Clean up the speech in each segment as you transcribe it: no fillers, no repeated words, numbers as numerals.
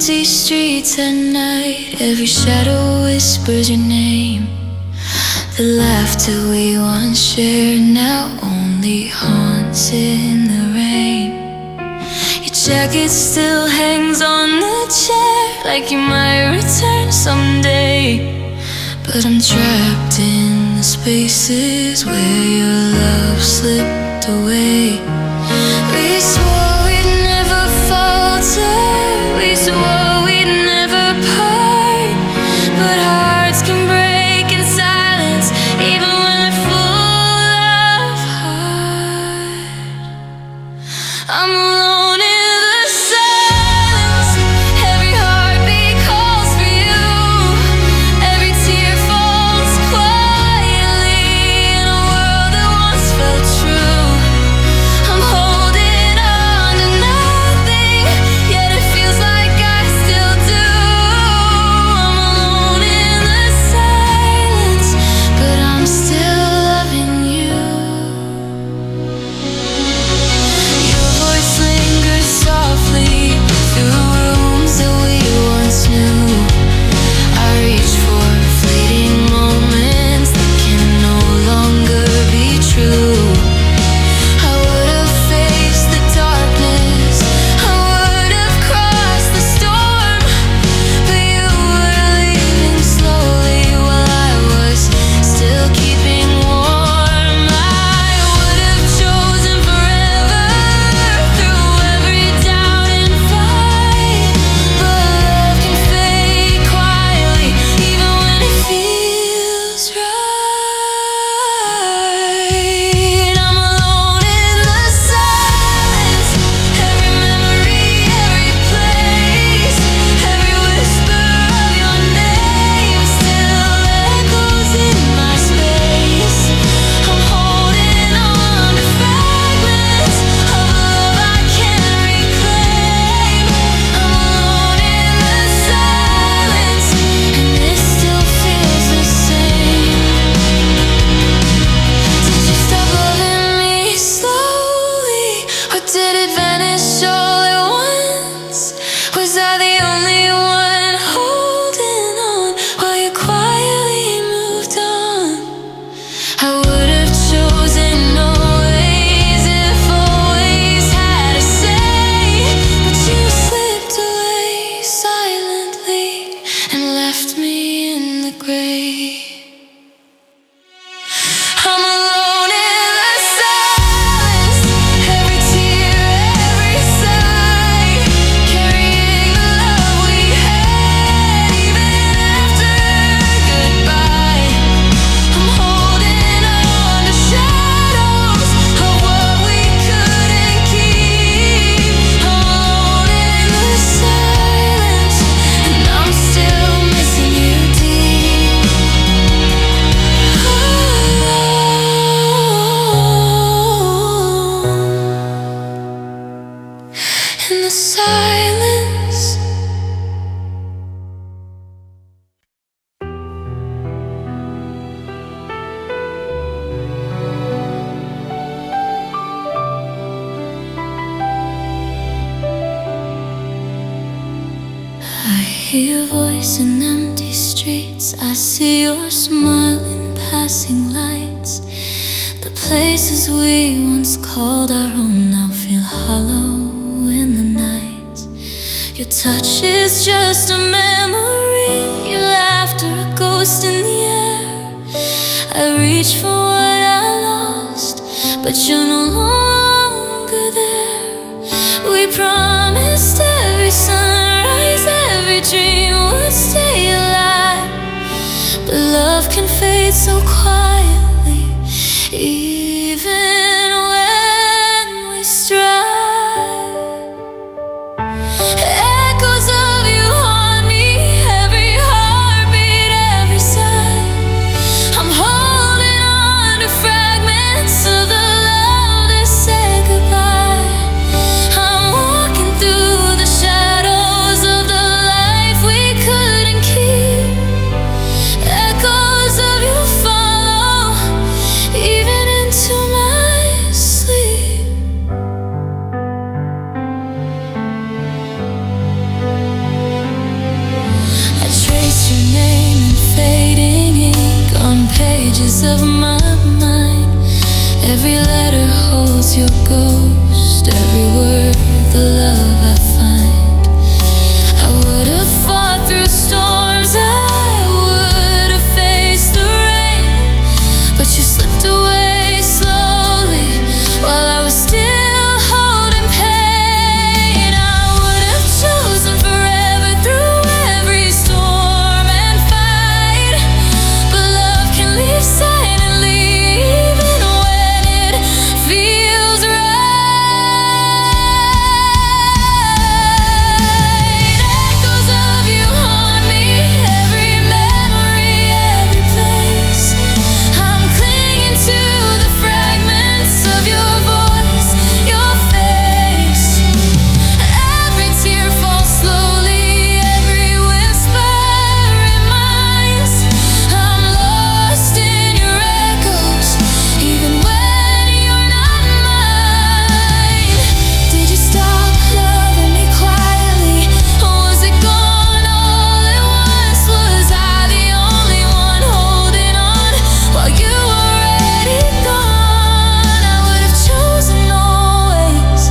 empty streets at night, every shadow whispers your name. The laughter we once shared now only haunts in the rain. Your jacket still hangs on the chair, like you might return someday. But I'm trapped in the spaces where your love slipped away. We swore we'd never falter, we swore we'd never part. But hearts can break in silence, even when they're full of heart. I'm alone in the silence, every heartbeat calls for you. Every tear falls quietly in a world that once felt true. I'm holding on to nothing, yet it feels like I still do. I'm alone in the silence, but I'm still loving you. Your voice lingers softly through rooms that we once knew. I reach for fleeting moments that can no longer be true. I would have faced the darkness, I would have crossed the storm, but you were leaving slowly while I was still keeping warm. I would have chosen forever through every doubt and fight, but love can fade quietly even when it feels right. I'm alone in the silence, every memory, every place, every whisper of your name still echoes in my space. I'm holding on to fragments of love I can't reclaim. I'm alone in the silence, and this still feels the same. Did you stop loving me slowly, or did it vanish all at once? Was I the only one holding on while you quietly moved on? I would have chosen always if always had a say, but you slipped away silently and left me in the grave. I'm alone in the silence, every tear, every sigh, carrying the love we had even after goodbye. I'm holding on to shadows of what we couldn't keep. I'm alone in the silence, and I'm still missing you deep. Alone in the silence. I hear your voice in empty streets. I see your smile in passing lights. The places we once called our own now feel hollow in the night. Your touch is just a memory, your laughter a ghost in the air. I reach for what I lost, but you're no longer there. We promised every sunrise, every dream would stay alive, but love can fade so quietly, even when we strive. Echoes of you haunt me, every heartbeat, every sigh. I'm holding on to fragments of the love that's as your ghost. Every word, the love I find. I would have fought through storms, I would have faced the rain, but you slipped away slowly while I was still holding pain. I would have chosen forever through every storm and fight, but love can leave silently even when it feels right. Echoes of you haunt me, every memory, every place. I'm clinging to the fragments of your voice, your face. Every tear falls slowly, every whisper reminds. I'm lost in your echoes, even when you're not mine. Did you stop loving me quietly, or was it gone all at once? Was I the only one holding on while you were already gone? I would have chosen always,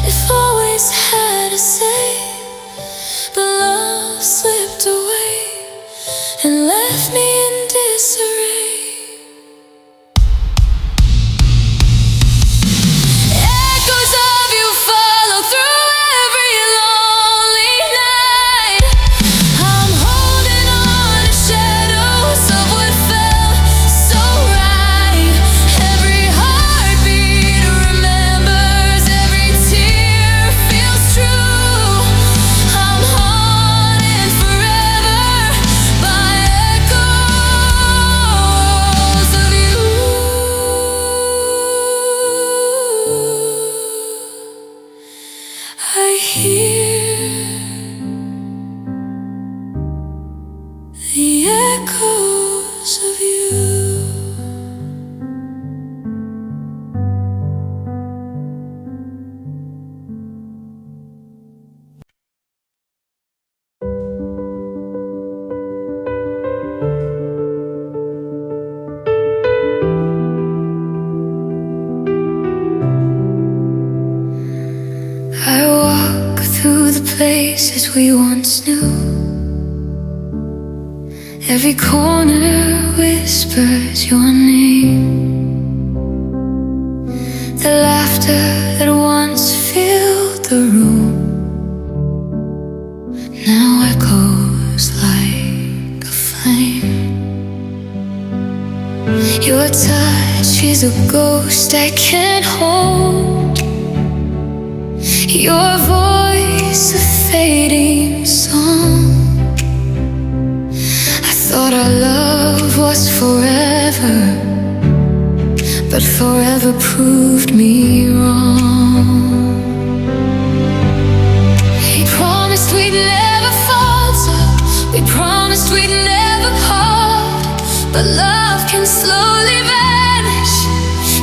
if always had a say, but love slipped away and left me in disarray. Echoes of you follow through every lonely night. I'm holding on to shadows of what felt so right. Every heartbeat remembers, every tear feels true. I'm haunted forever by echoes of you. I hear the echoes of you. I walk through the places we once knew. Every corner whispers your name. The laughter that once filled the room now echoes like a flame. Your touch is a ghost I can't hold. Your voice a fading song. I thought our love was forever, but forever proved me wrong. We promised we'd never falter, we promised we'd never part, but love can slowly vanish,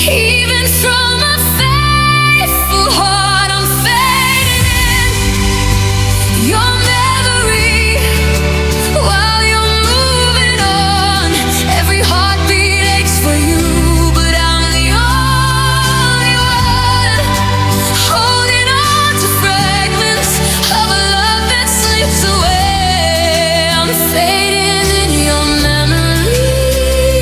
even from a faithful heart. I'm fading in your memory while you're moving on. Every heartbeat aches for you, but I'm the only one holding on to fragments of a love that slips away. I'm fading in your memory.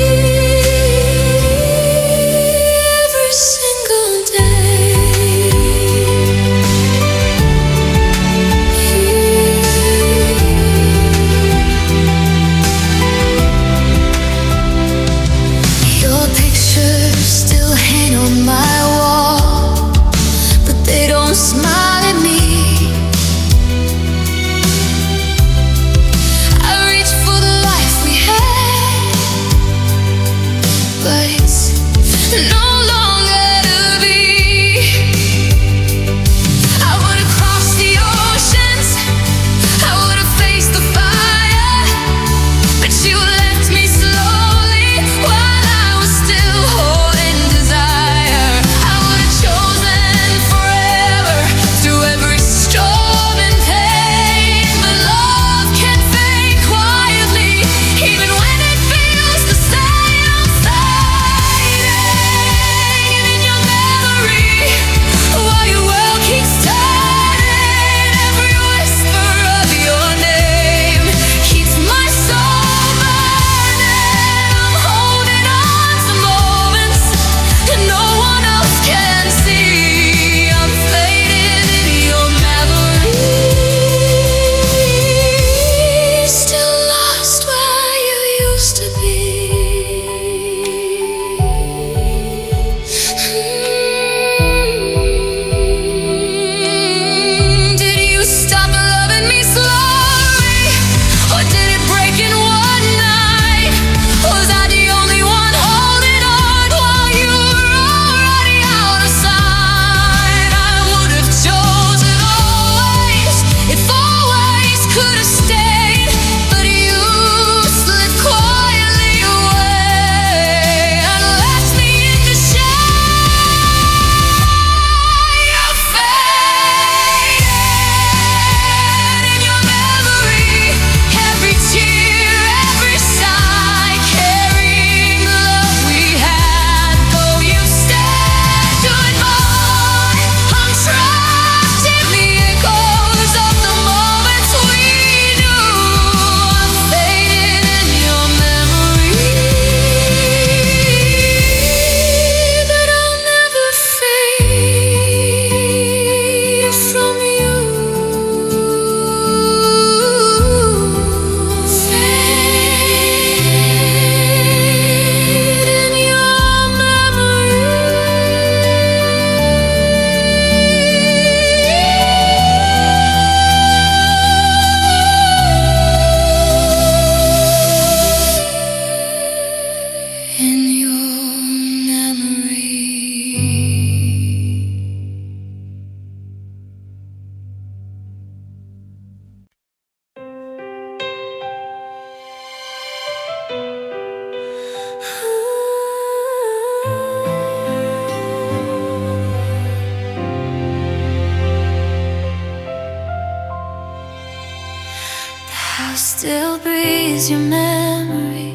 still breathes your memory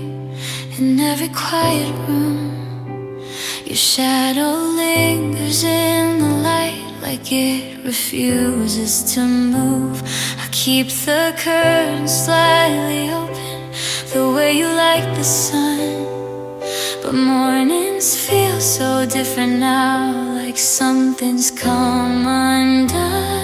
in every quiet room. Your shadow lingers in the light like it refuses to move. I keep the curtains slightly open the way you like the sun, but mornings feel so different now, like something's come undone.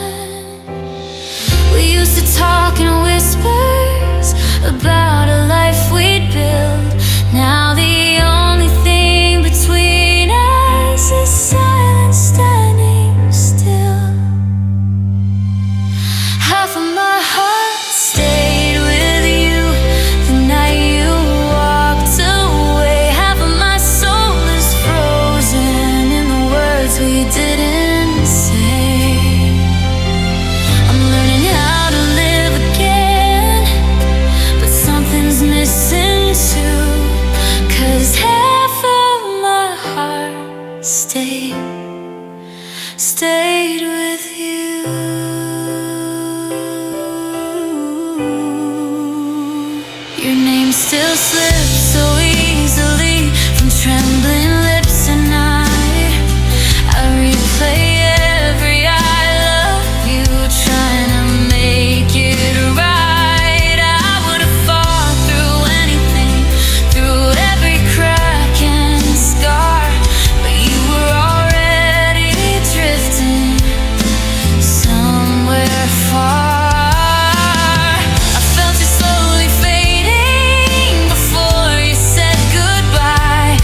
We used to talk in whispers about a life we'd build. Now the only thing between us is silence standing still. Half of my heart stayed with you the night you walked away. Half of my soul is frozen in the words we didn't say. I'm learning how to live again, but something's missing too. 'Cause half of my heart stayed with you. Your name still slips so easily from trembling lips at night. I replay every I love you, trying to make it right. I would have fought through anything, through every crack and scar, but you were already drifting somewhere far. I felt you slowly fading before you said goodbye.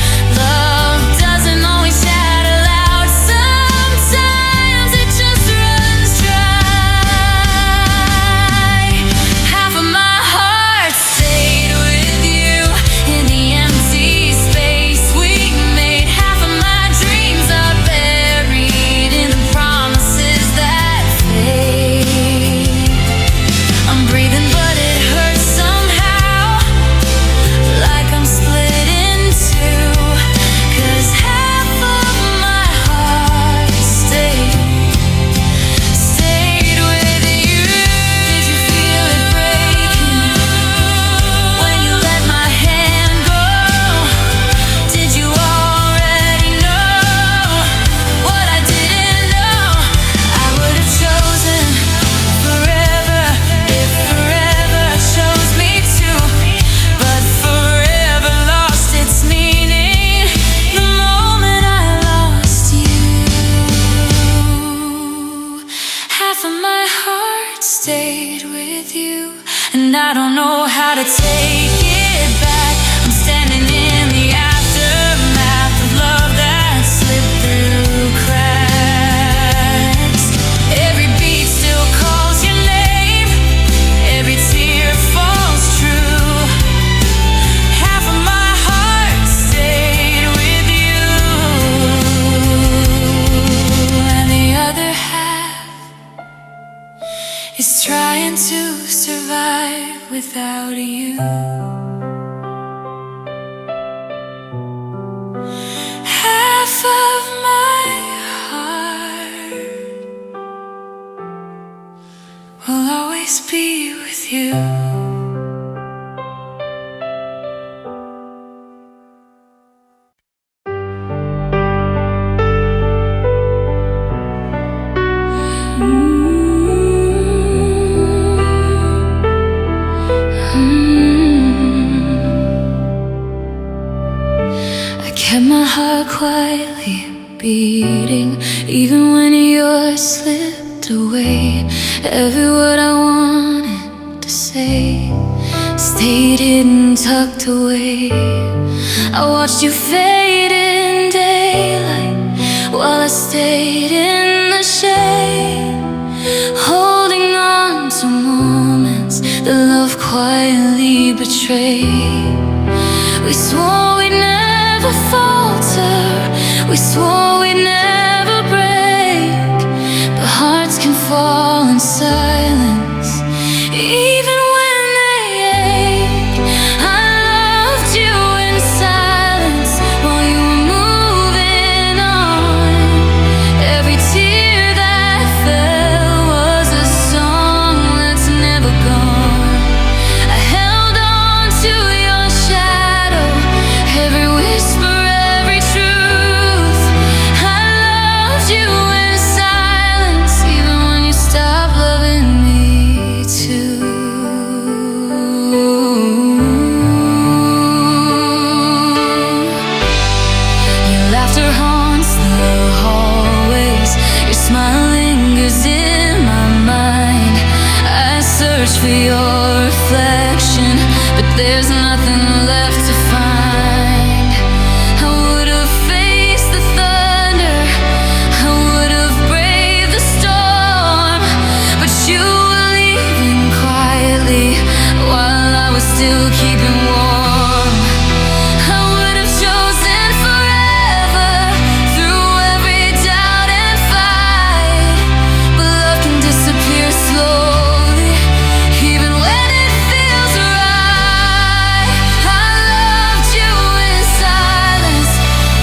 Love doesn't always shout aloud, sometimes it just runs dry. Half of my heart stayed with you in the empty space we made. Half of my dreams are buried in the promises that fade. I'm breathing but it hurts somehow, like I'm split in two. 'Cause half of my heart stayed with you. Did you feel it breaking when you let my hand go? Did you already know what I didn't know? I would have chosen forever if forever chose me to, but forever lost its meaning the moment I lost you. Half of my heart stayed with you, and I don't know how to take it back. I'm standing in the aftermath of love that slipped through cracks. Every beat still calls your name, every tear falls true. Half of my heart stayed with you, and the other half is trying to survive without you. Half of my heart will always be with you. I kept my heart quietly beating, even when yours slipped away. Every word I wanted to say stayed hidden, tucked away. I watched you fade in daylight while I stayed in the shade, holding on to moments that love quietly betrayed. We swore we'd never falter, we swore we'd never break, but hearts can fall in silence, even when they ache. I loved you in silence while you were moving on. Every tear that fell was a song that's never gone. for your reflection, but there's nothing left to find. I would have faced the thunder, I would have braved the storm, but you were leaving quietly while I was still keeping warm. I would have chosen forever through every doubt and fight, but love can disappear slowly even when it feels right. I loved you in silence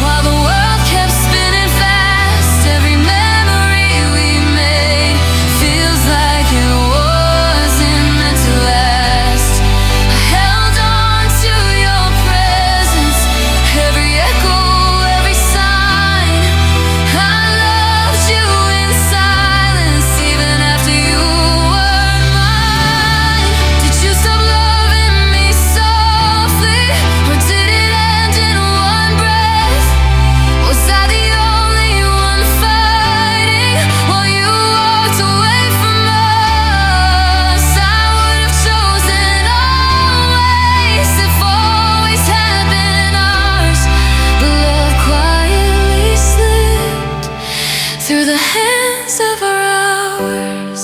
while the world kept spinning fast. Every memory we made feels like it wasn't meant to last. I held on to your presence, every echo, every sign. I loved you in silence even after you were mine. Did you stop loving me softly, or did it end in one breath? Was I the only one fighting while you walked away from us? I would have chosen always if always had been ours, but love quietly slipped through the hands of our hours.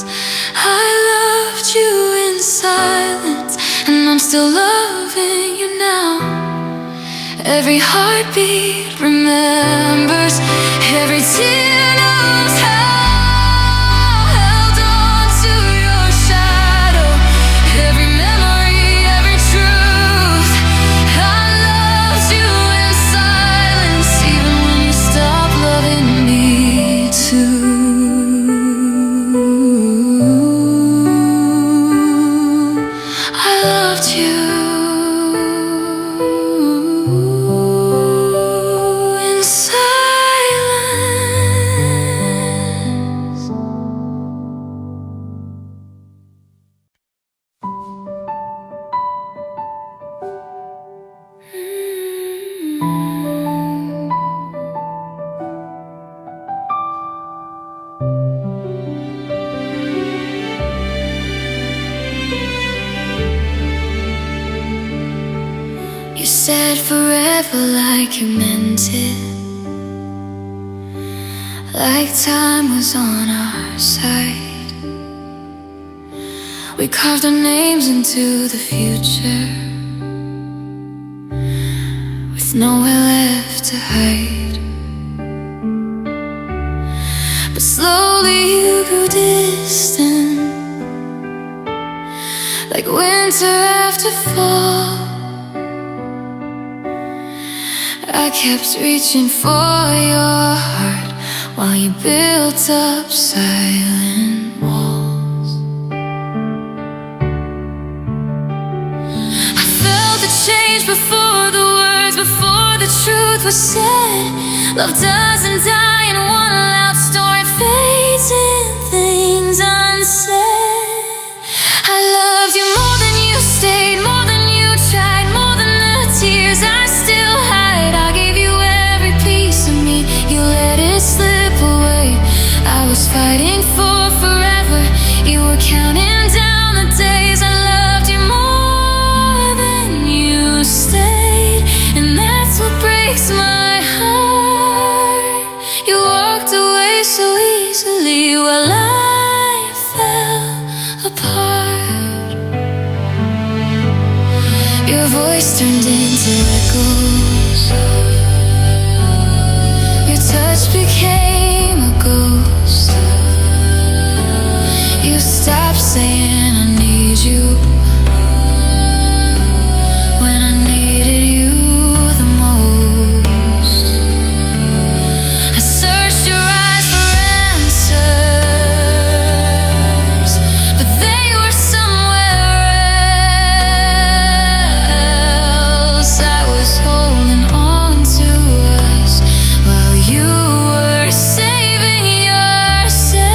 I loved you in silence, and I'm still loving you now. Every heartbeat remembers, every tear knows how. Held on to your shadow, every memory, every truth. I loved you in silence even when you stopped loving me too. I loved you in silence. You said forever like you meant it, like time was on our side. We carved our names into the future with nowhere left to hide. But slowly you grew distant, like winter after fall. I kept reaching for your heart while you built up silent walls. I felt the change before the words, before the truth was said. Love doesn't die in one loud storm, it fades in things unsaid. I loved you more than you stayed, more than you tried, more than the tears I still hide. I gave you every piece of me, you let it slip away. I was fighting for forever, you were counting down the days. I loved you more than you stayed, and that's what breaks my heart. You walked away so easily while I fell apart. Your voice turned into echoes, your touch became a ghost. You stopped saying I need you when I needed you the most. I searched your eyes for answers, but they were somewhere else. I was holding on to us while you were saving yourself.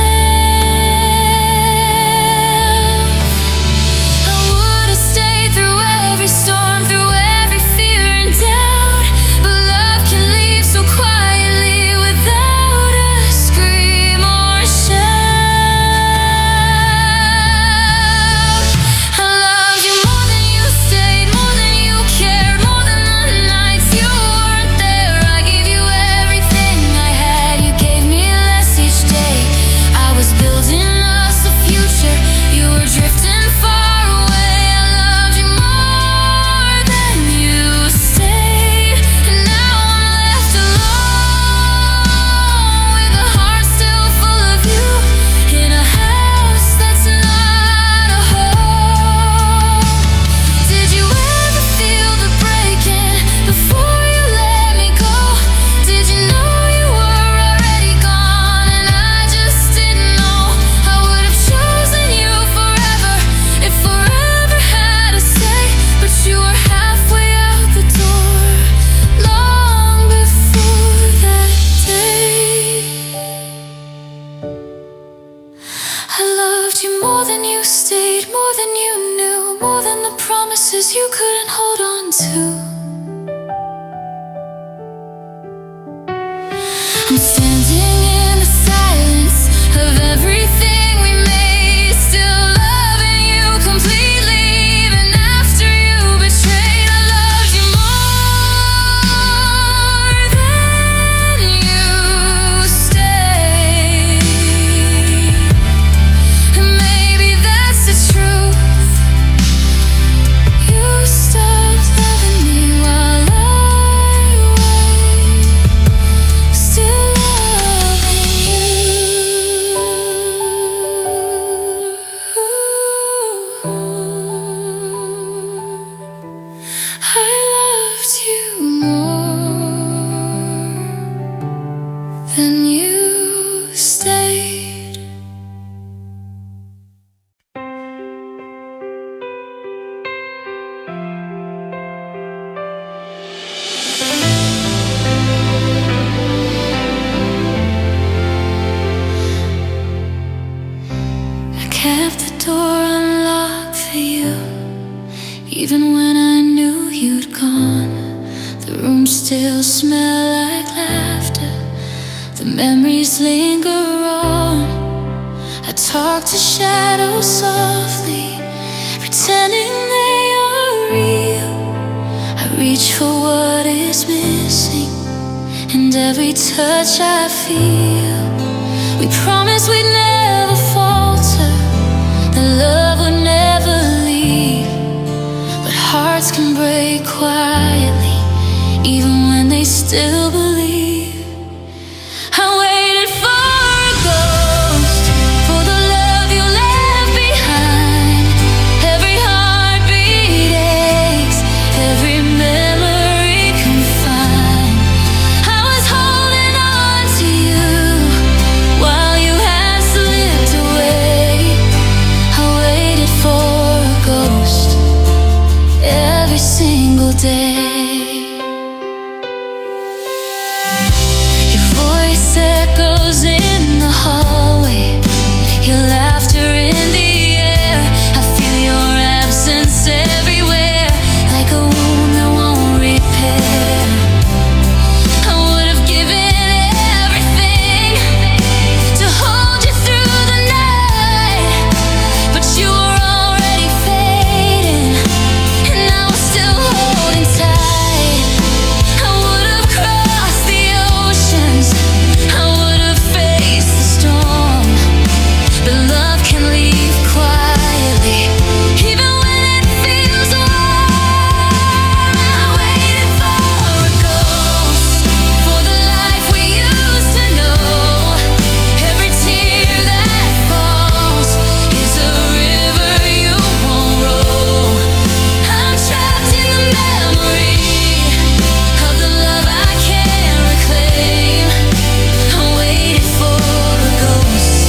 promises you couldn't hold on to. I'm standing in the silence of everything we made, still loving you completely, even after you betrayed. I loved you more than you stayed. And maybe that's the truth. You stopped loving me while I wait, still loving you. I loved you more than you stayed. I kept the door unlocked for you, even when I knew you'd gone. The room still smelled like laughter, the memories linger on. I talk to shadows softly, pretending they are real. I reach for what is missing, and every touch I feel. We promised we'd never falter, that love would never leave. But hearts can break quietly, even when they still believe. I waited for a ghost, for the love you left behind. Every heartbeat aches, every memory confined. I was holding on to you while you had slipped away. I waited for a ghost every single day. Your voice echoes in the hallway, your laughter in the air. I feel your absence everywhere, like a wound that won't repair. I would have given everything to hold you through the night, but you were already fading, and I was still holding tight. I would have crossed the oceans, I would have faced the storm. But love can leave quietly, even when it feels warm. I waited for a ghost, for the life we used to know. Every tear that falls is a river you won't roll. I'm trapped in the memory of the love I can't reclaim. I waited for a ghost,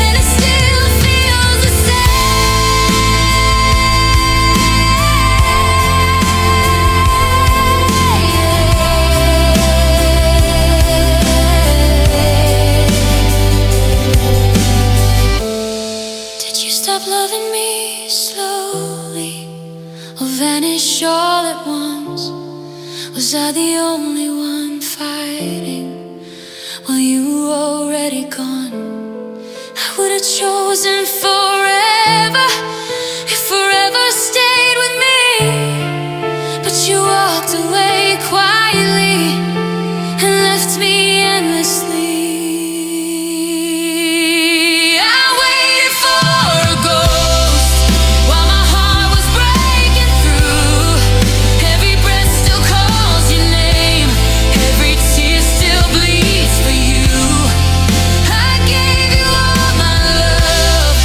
and it still feels the same. Did you stop loving me slowly, or vanish all at once? Was I the only one fighting while you were already gone? I would have chosen forever if forever stayed with me, but you walked away quietly and left me endlessly. I waited for a ghost while my heart was breaking through. Every breath still calls your name, every tear still bleeds for you. I gave you all my love,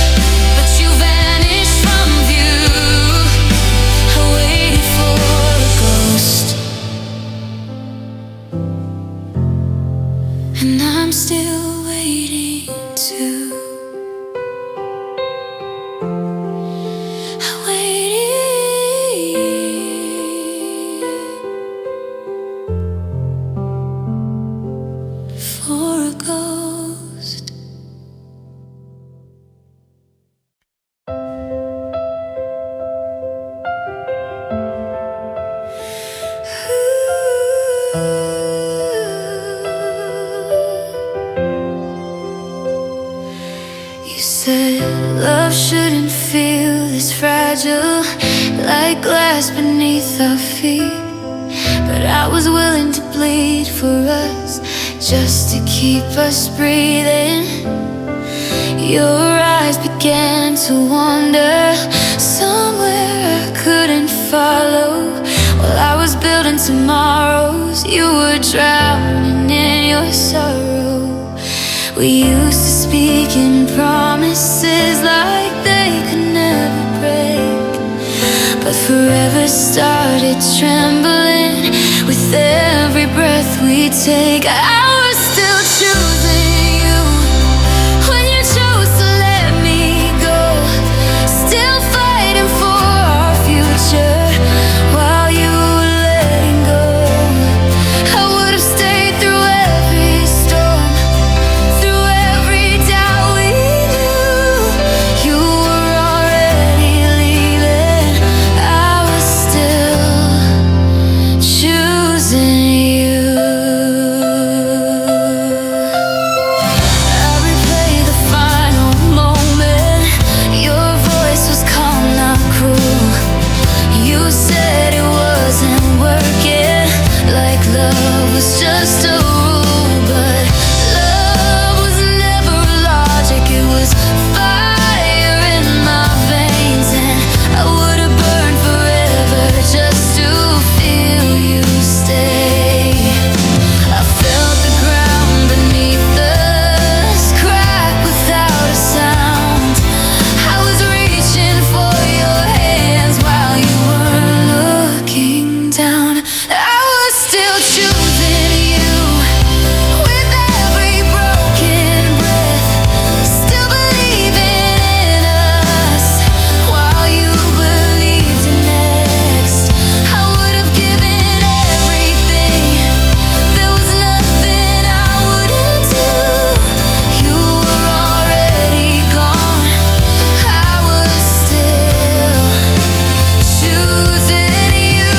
this fragile, like glass beneath our feet. But I was willing to bleed for us, just to keep us breathing. Your eyes began to wander somewhere I couldn't follow. While I was building tomorrows, you were drowning in your sorrow. We used to speak in promises like they could never break, but forever started trembling with every breath we take. I was still choosing you when you chose to let me go, still fighting for our future while you were letting go. I would have stayed through every storm, through every doubt we knew. You were already leaving, I was still choosing you. I replay the final moment. Your voice was calm, not cruel. You said it wasn't working, like love was just a rule. But love was never logic, it was fire in my veins. And I would have burned forever just to feel you stay. I felt the ground beneath us crack without a sound. I was reaching for your hands while you were looking down. I was still choosing you with every broken breath, still believing in us while you believed in next. I would have given everything, there was nothing I wouldn't do. You were already gone, I was still choosing you.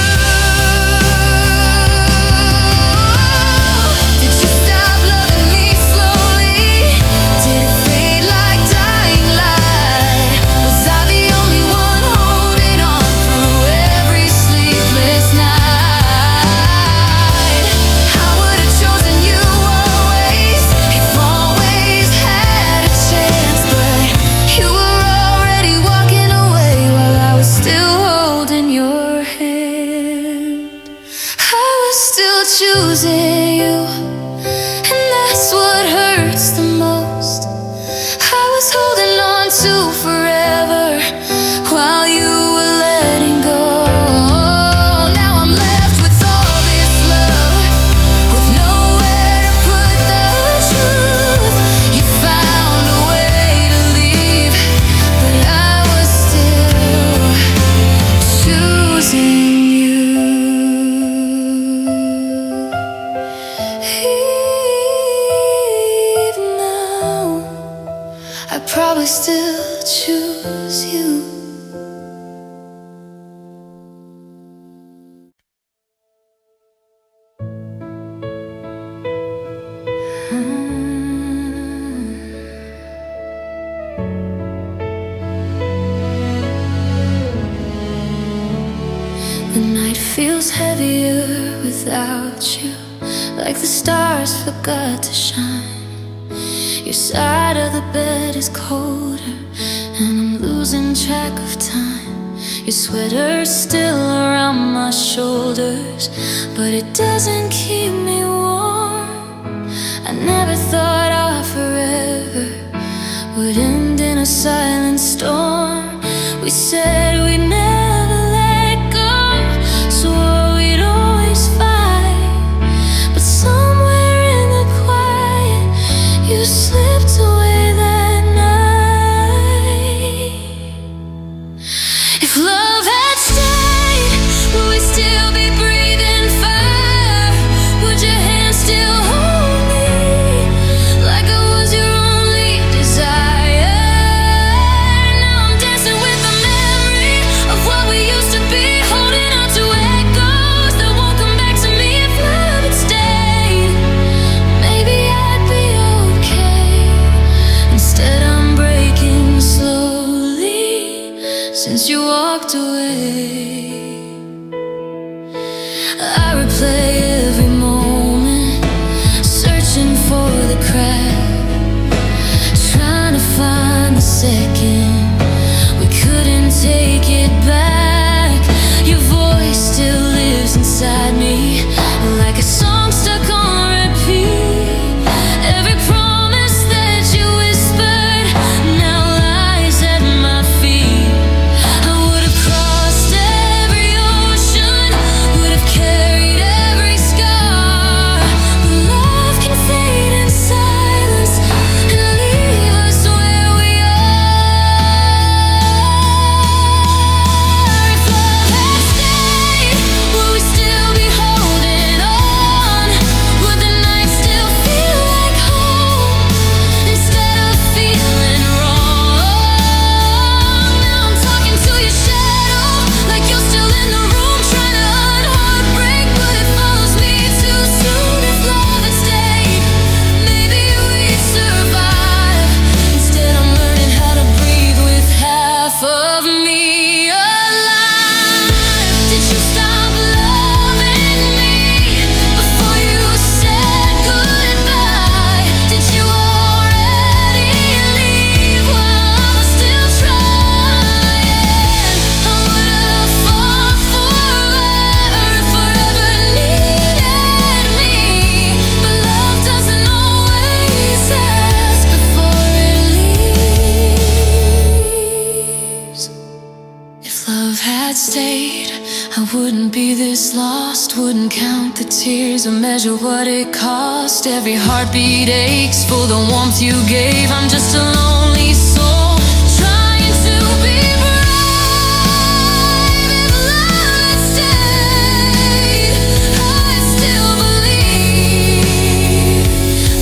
Did you stop loving me slowly? Did it fade like dying light? Was I the only one holding on through every sleepless night? I would have chosen you always, if always had a chance. But you were already walking away while I was still holding your hand. I was still choosing you, and that's what hurts the most. I was holding on to forever while you were letting go. Now I'm left with all this love, with nowhere to put the truth. You found a way to leave, but I was still choosing you. Even now, I probably still choose you. The night feels heavier without you, like the stars forgot to shine. Your side of the bed is colder, and I'm losing track of time. Your sweater's still around my shoulders, but it doesn't keep me warm. I never thought our forever would end in a silent storm. We said we'd never let go, swore we'd always fight, but somewhere in the quiet you slipped away that night. If love had stayed, would we still be breathing fire? Would your hand still hold me like I was your only desire? Now I'm dancing with the memory of what we used to be, holding on to echoes that won't come back to me. If love had stayed, maybe I'd be okay. Instead I'm breaking slowly, since since you walked away. I replay every moment, searching for the crack, trying to find the second we couldn't take it back. Your voice still lives inside me, like a song stuck on repeat. Every promise that you whispered now lies at my feet. I would have crossed every ocean, would have carried every scar, but love can fade in silence and leave us where we are. If love had stayed, would we still be holding on? Would the night still feel like home instead of feeling wrong? Now I'm talking to your shadow, like you're still in the room, trying to unheartbreak, but it follows me too soon. If love had stayed, maybe we'd survive. Instead I'm learning how to breathe with half of me alive. Did you stop loving me before you said goodbye? Did you already leave while I was still trying? I would have fought forever if forever needed me, but love doesn't always ask before it leaves. If love had stayed, I wouldn't be this lost, wouldn't count the tears or measure what it cost. Every heartbeat aches for the warmth you gave. I'm just a lonely soul trying to be brave. If love had stayed, I'd still believe,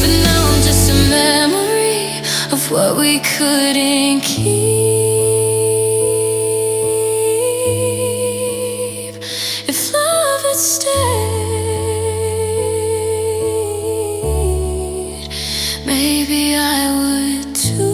but now I'm just a memory of what we couldn't keep. If love had stayed, maybe I would too.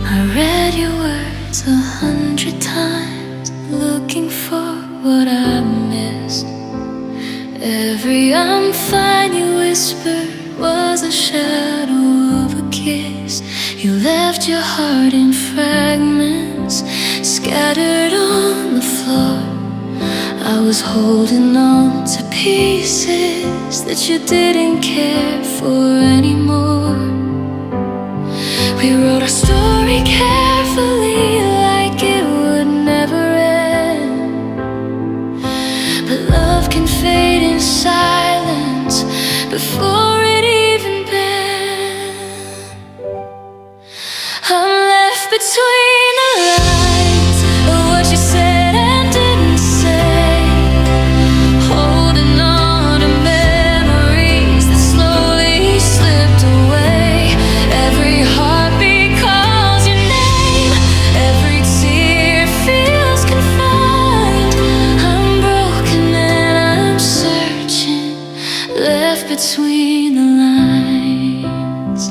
I read your words 100 times, looking for what I missed. Every "I'm fine" you whispered was a shadow of a kiss. You left your heart in fragments, scattered on the floor. I was holding on to pieces that you didn't care for anymore. We wrote our story carefully, like it would never end, but love can fade in silence before it even bends. I'm left between the lines of what you said and didn't say, holding on to memories that slowly slipped away. Every heartbeat calls your name, every tear feels confined. I'm broken and I'm searching, left between the lines.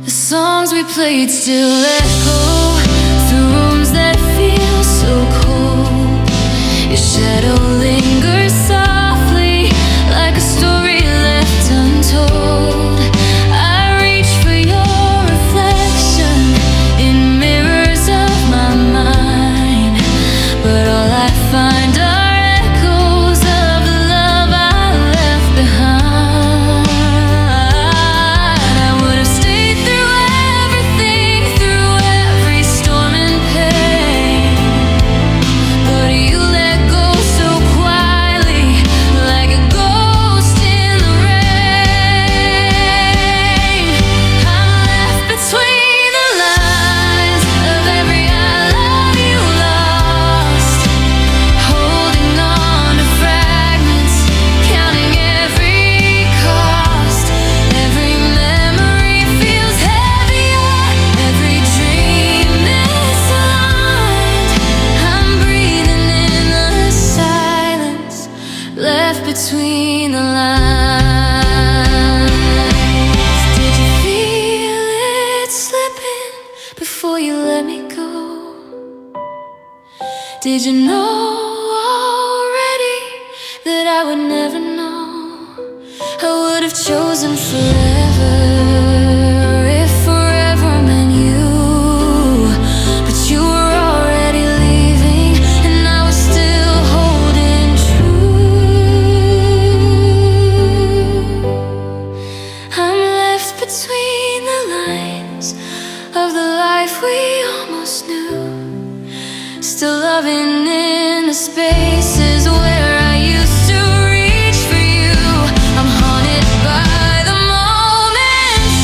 The songs we played still echo through rooms that feel so cold. Your shadow lingers softly, like a story left untold. I reach for your reflection in mirrors of my mind, but all I find are echoes of the love I left behind. I would have stayed through everything, through every storm and pain, but you let go so quietly. Did you know already that I would never know? I would have chosen forever if forever meant you. But you were already leaving, and I was still holding true. I'm left between the lines of the life we almost knew, still loving in the spaces where I used to reach for you. I'm haunted by the moments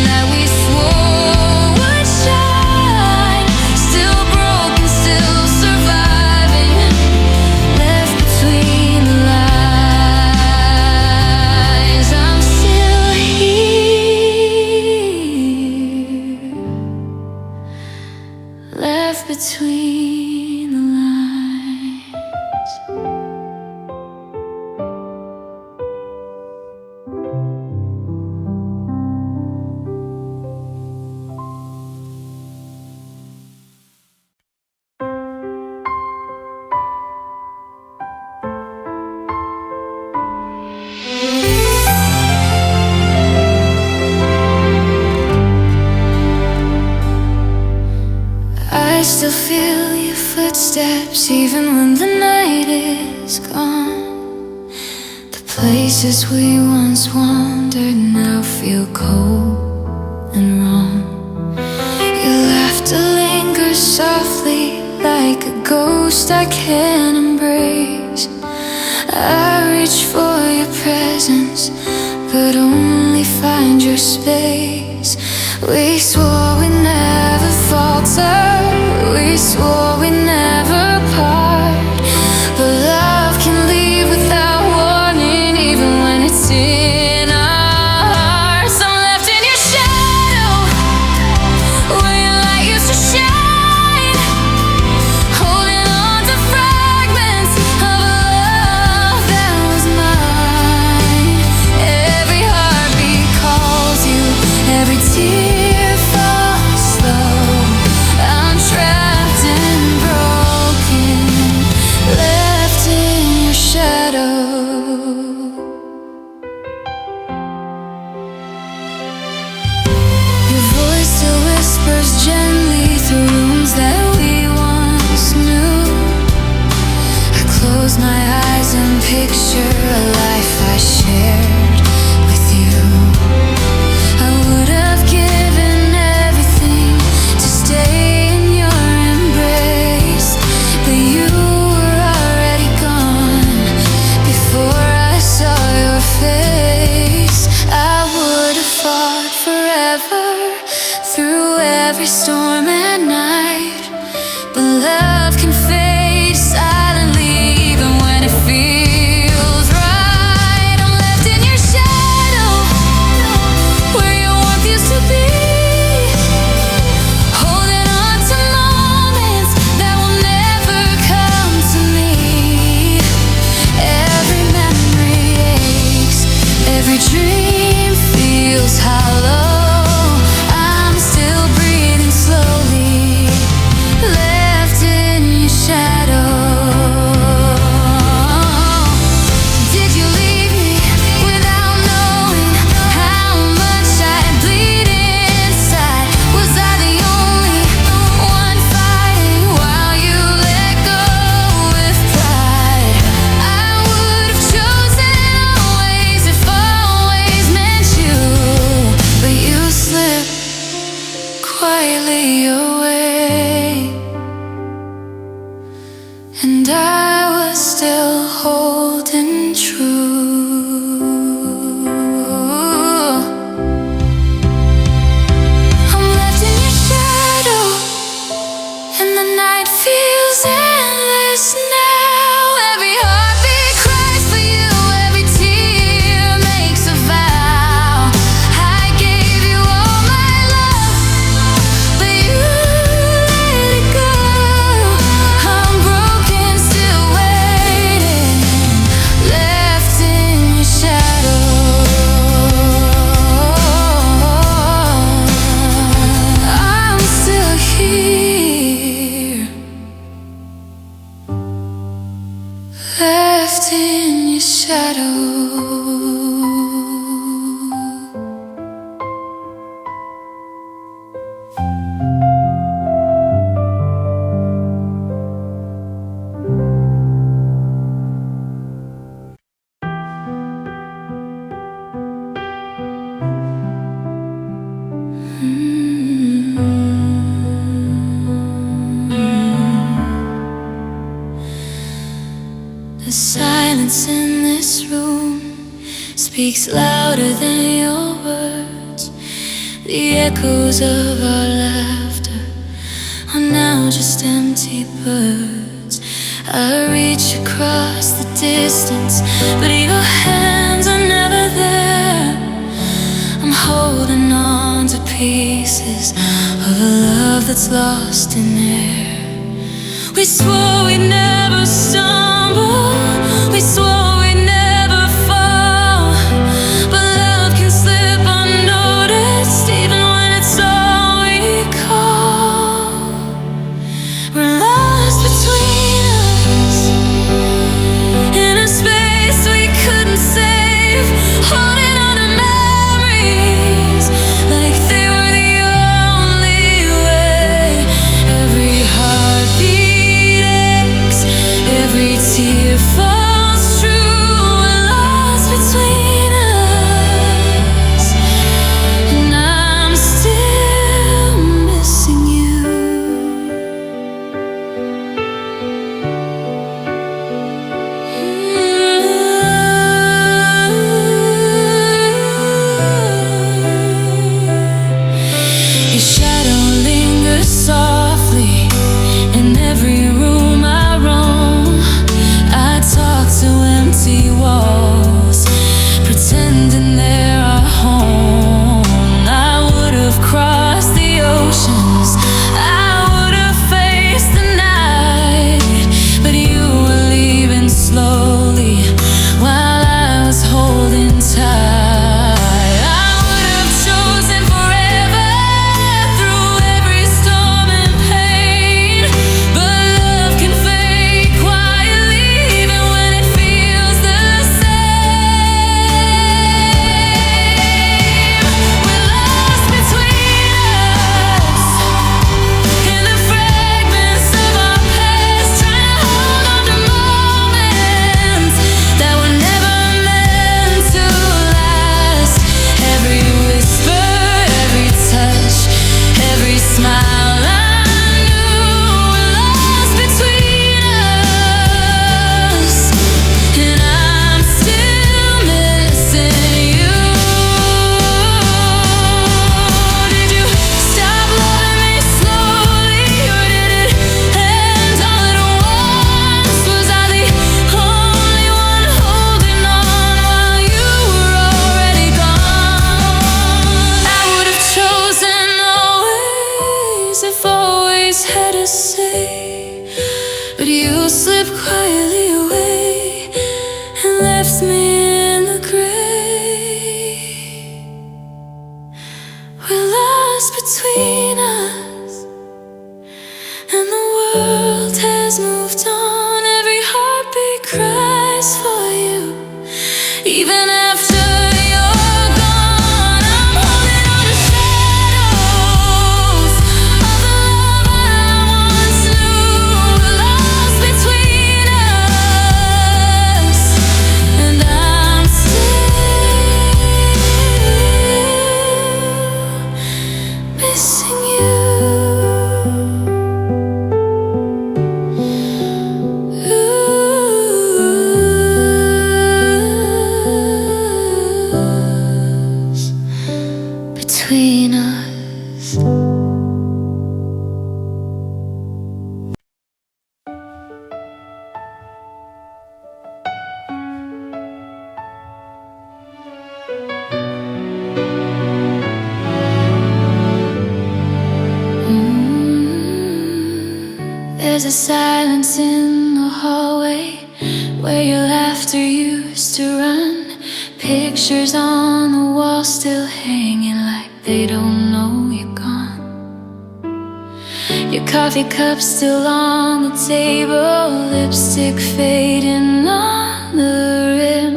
that we swore would shine, still broken, still surviving, left between the lines. I'm still here, left between the lines. I still feel your footsteps even when the night is gone. The places we once wandered now feel cold and wrong. Your laughter lingers softly like a ghost I can't embrace. I reach for your presence but only find your space. We swore we'd never falter, we swore we'd never part, but love can leave without warning, even when it's in our hearts. I'm left in your shadow, where your light used to shine, holding on to fragments of a love that was mine. Every heartbeat calls you, every tear falls slow. I'm trapped and broken, left in your shadow. Your voice still whispers gently through rooms that we once knew. I close my eyes and picture a life I shared with you. I would have given everything to stay in your embrace, but you were already gone before I saw your face. I would have fought forever through every storm at night, but love can fade silently even when it feels right. I'm left in your shadow, where your warmth used to be, holding on to moments that will never come to me. Every memory aches, every dream feels hollow. I'm still breathing slowly, this room speaks louder than your words. The echoes of our laughter are now just empty birds. I reach across the distance, but your hands are never there. I'm holding on to pieces of a love that's lost in air. We swore we'd never stumble, we swore we'd never fall, but love can slip unnoticed even when it's all we call. We're lost between us in a space we couldn't save, holding on to memories like they were the only way. Every heartbeat aches, every tear falls true. We're lost between us, and I'm still missing you. Your shadow lingers softly in every room I roam. I talk to empty walls, pretending they're our home. I would have crossed the oceans, I would have faced the night, but you were leaving slowly while I was holding tight. I would have chosen forever through every storm and pain, but love can fade quietly even when it feels the same. We're lost between us in the fragments of our past, trying to hold on to moments that were never meant to last. Every whisper, every touch, every smile I knew. We're lost between us, and I'm still missing you. Did you stop loving me slowly, or did it end all at once? Was I the only one holding on while you were already gone? I would have chosen always if always had to say, but you slipped quietly away and left me in the gray. We're lost between us, and the world has moved on. Every heartbeat cries for you, even after you're gone. I'm holding on to shadows of the love I once knew. We're lost between us, and I'm still missing you. Between us. There's a silence in the hallway where your laughter used to run. Pictures on the wall still hanging like they don't know you're gone. Your coffee cup still on the table, lipstick fading on the rim.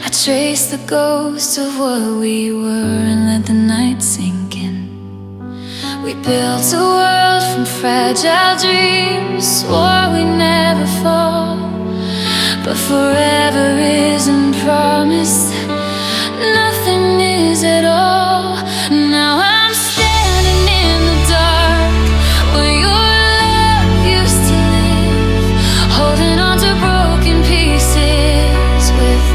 I trace the ghost of what we were and let the night sink in. We built a world from fragile dreams, swore we'd never fall, but forever isn't promised, nothing is at all. Now I'm standing in the dark where your love used to live, holding on to broken pieces with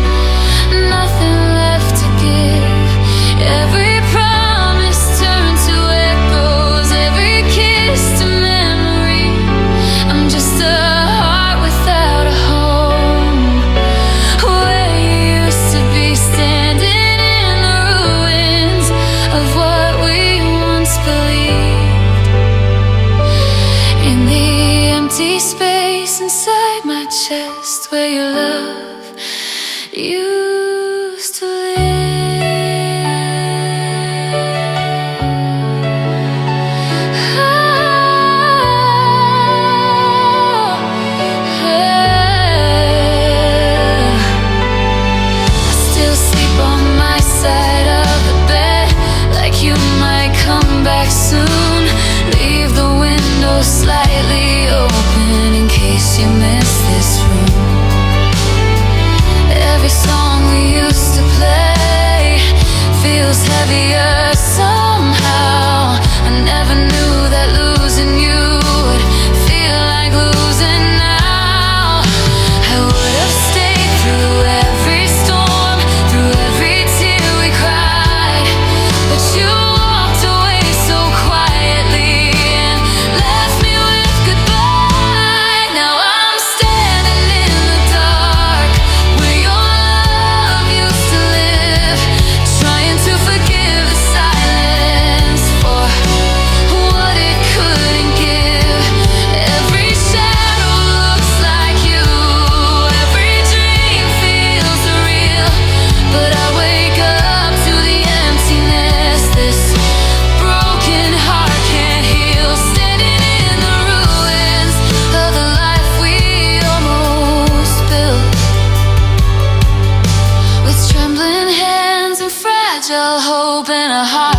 chest where your love used to live. I still sleep on my side of the bed, like you might come back soon. Leave the window slightly open in case you miss this room. Every song we used to play feels heavier somehow. I never knew that losing you would feel like losing now. I would have stayed through every storm, through every tear we cried, but you walked away so quietly and left me with goodbye. Now I'm standing in the dark where your love used to live, trying to forgive the silence for what it couldn't give. Every shadow looks like you, every dream feels real, but I wake up to the emptiness this broken heart can't heal. Standing in the ruins of the life we almost built, with trembling hands and fragile hope and a heart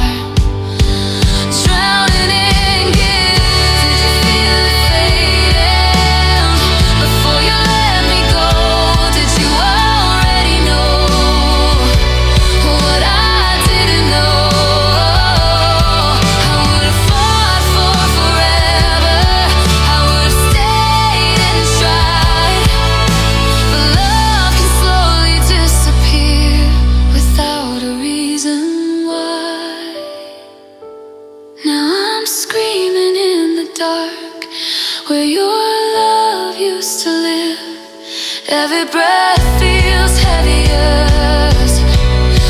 drowning in guilt. Did you feel it fading before you let me go? Did you already know what I didn't know? I would have fought for forever, I would have stayed and tried, but love can slowly disappear without a reason why. Now I'm screaming in the dark where your love used to live. Every breath feels heavier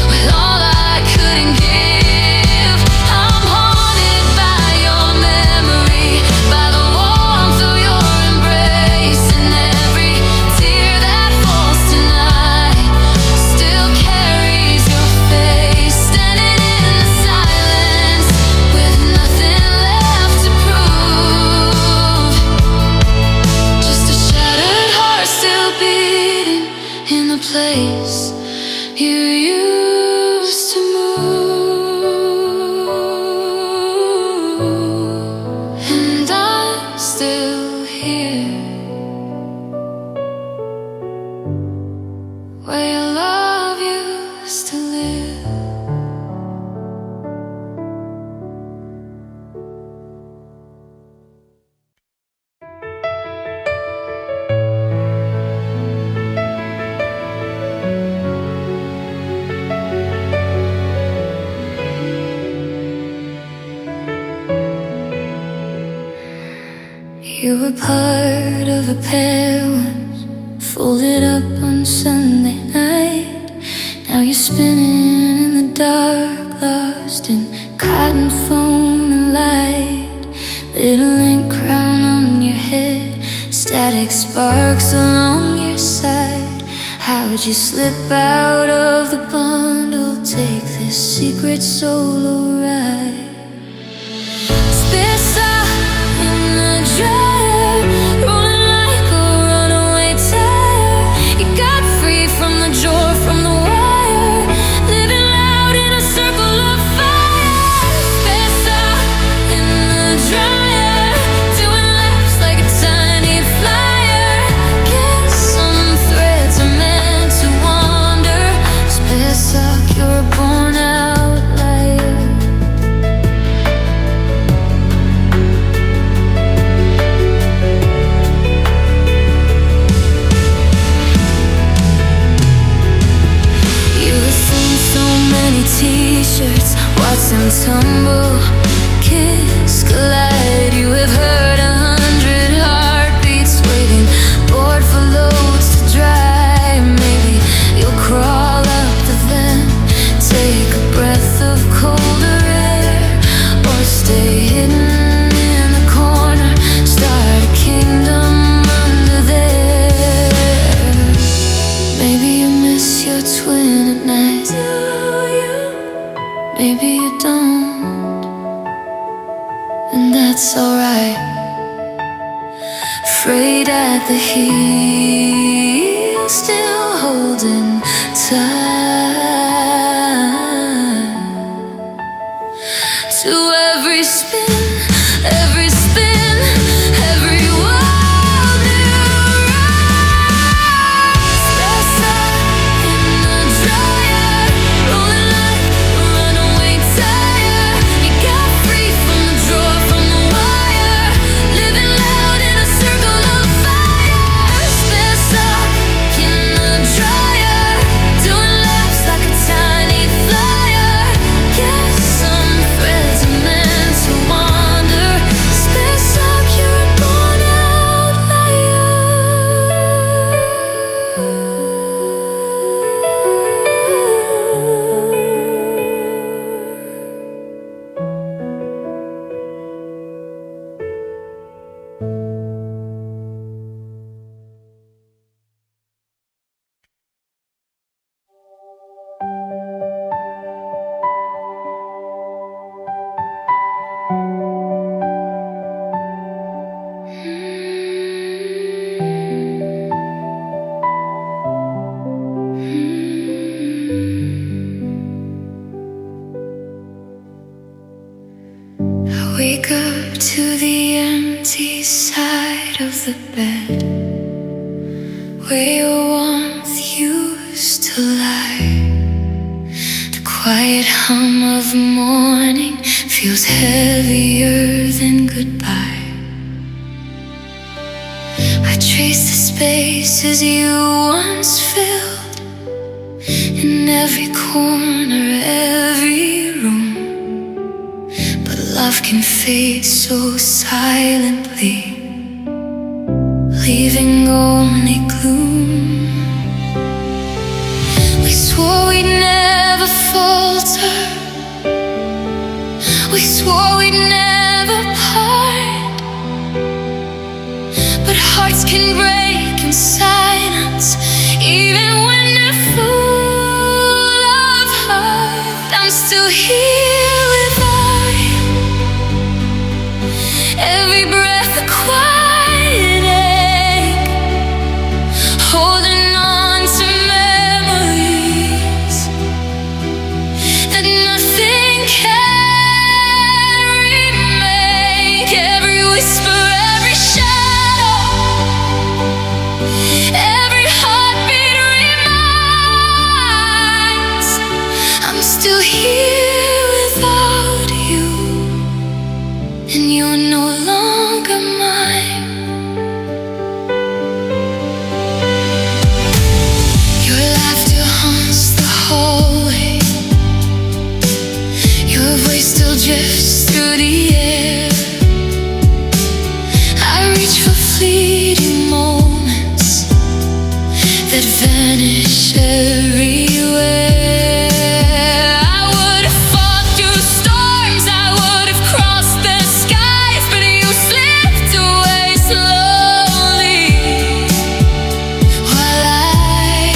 with all I couldn't give. I'm haunted by your memory, by the warmth of your embrace, and every tear that falls tonight still carries your face. Standing in the silence with nothing left to prove, just a shattered heart still beating in the place you used to move. And I'm still here where your love used to live. You were part of a pair once, folded up on Sunday night. Now you're spinning in the dark, lost in cotton foam and light. Little ink crown on your head, static sparks along your side. How'd you slip out of the bundle? Take this secret solo ride. Spits up in the dryer, rolling like a runaway tire. You got free from the drawer, from the wire, living loud in a circle of fire. Spits up in the dryer, doing laps like a tiny flyer. Guess some threads are meant to wander. Spits up, you're a born outlier. You have seen so many t-shirts, watch them tumble, kiss, collide. You have heard 100 heartbeats, waiting, bored for loads to dry. Maybe you'll crawl up the vent, take a breath of colder air, or stay hidden in the corner, start a kingdom under there. maybe you don't, and that's alright. Afraid at the heel, still holding tight to every spin, every spin, every wild new rise. There's sun in the dryer, rolling like a runaway tire. You got free from the drawer, from the wire, living loud in a circle of fire. There's sun in the dryer, doing laps like a tiny flyer. Guess some threads are meant to wander. Space up, you're a born I wake up to the empty side of the bed where your warmth used to lie. The quiet hum of morning feels heavier than goodbye. I trace the spaces you once filled in every corner, every room. But love can fade so silently, leaving only gloom. We swore we'd never falter, we swore we'd never part. But hearts can break in silence, even when they're full of heart. I'm still here without you, every breath a quiet ache, holding on to memories that nothing can remake. Every whisper, every shadow, every heartbeat reminds I'm still here without you, and you're no longer mine. Your laughter haunts the hallway, your voice still drifts through the air. I reach for fleeting moments that vanish everywhere. I would have fought through storms, I would have crossed the skies, but you slipped away slowly, while I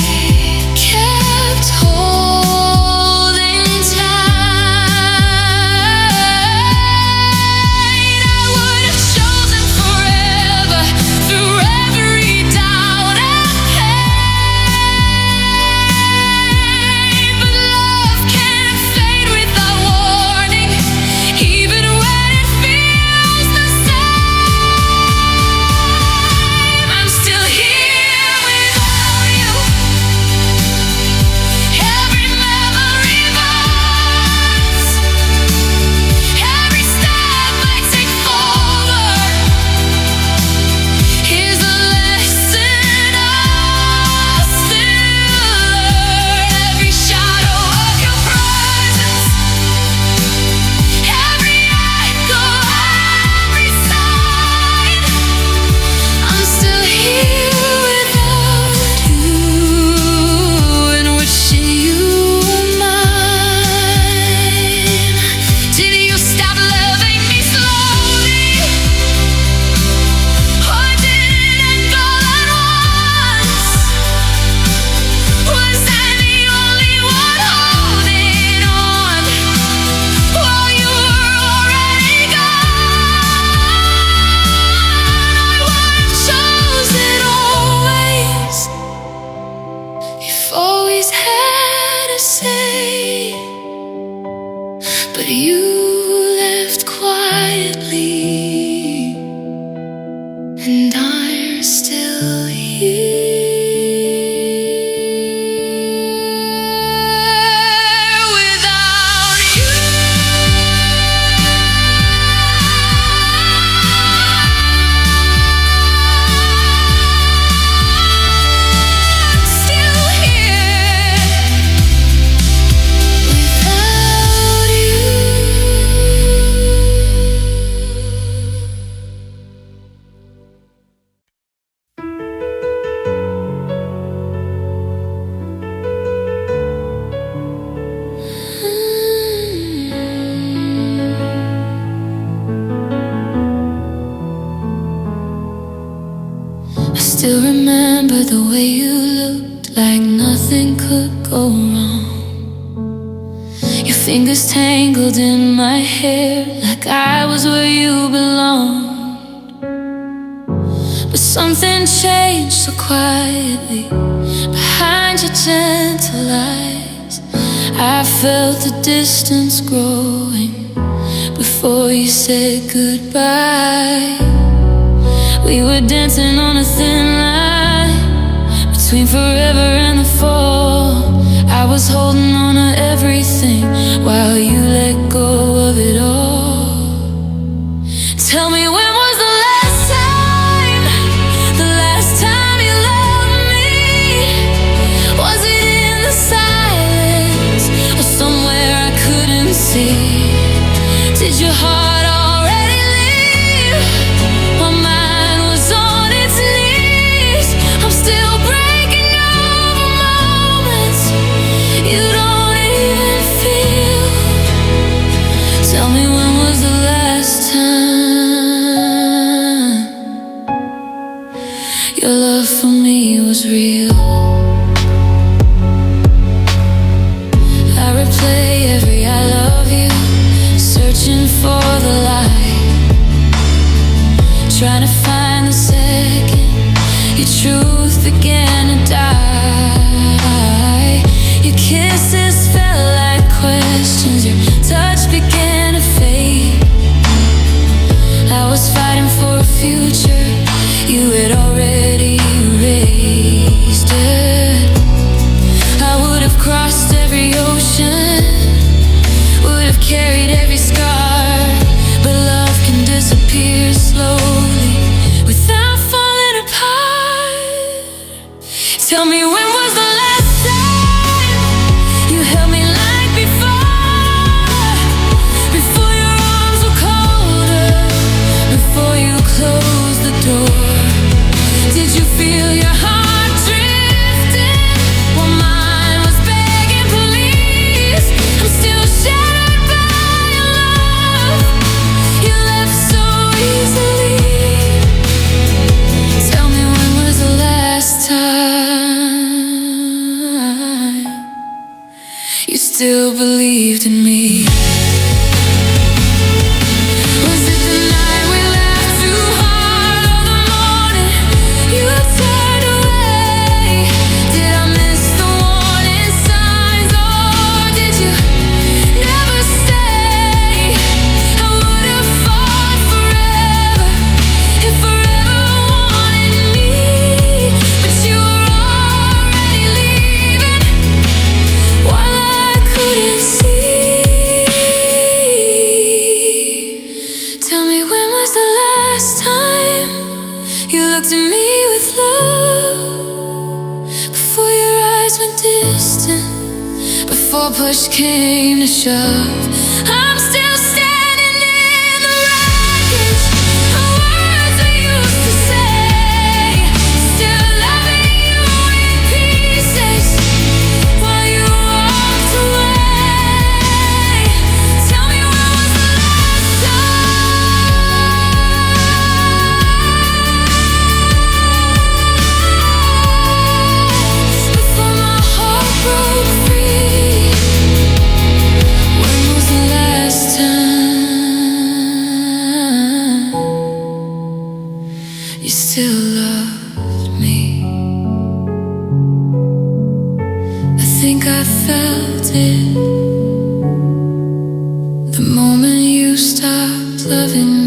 kept holding tight. but you left quietly, and I'm still here. Still remember the way you looked, like nothing could go wrong. Your fingers tangled in my hair, like I was where you belonged. But something changed so quietly behind your gentle eyes. I felt the distance growing before you said goodbye. We were dancing on a thin line between forever and the fall. I was holding on to everything while you let go of it all. Tell me, when was the last time you loved me? Was it in the silence or somewhere I couldn't see? Did your heart your love for me was real? I replay every I love you, searching for the light, trying to find the second your truth began to die. Your kisses felt like questions, your touch began to fade. I was fighting for a future you had already erased it. I would have crossed every ocean, would have carried every scar, but love can disappear slowly without falling apart. Tell me, when was the last time you held me like before? Before your arms were colder, before you closed the door. Did you feel your heart drifting while mine was begging please? I'm still shattered by your love. You left so easily. Tell me, when was the last time you still believed in me? Before push came to shove, I'm still standing in the wreckage of words I used to say, still loving you in pieces while you walked away. Tell me, when was the last time before my heart broke free? When was the last time you still loved me? I think I felt it you stop loving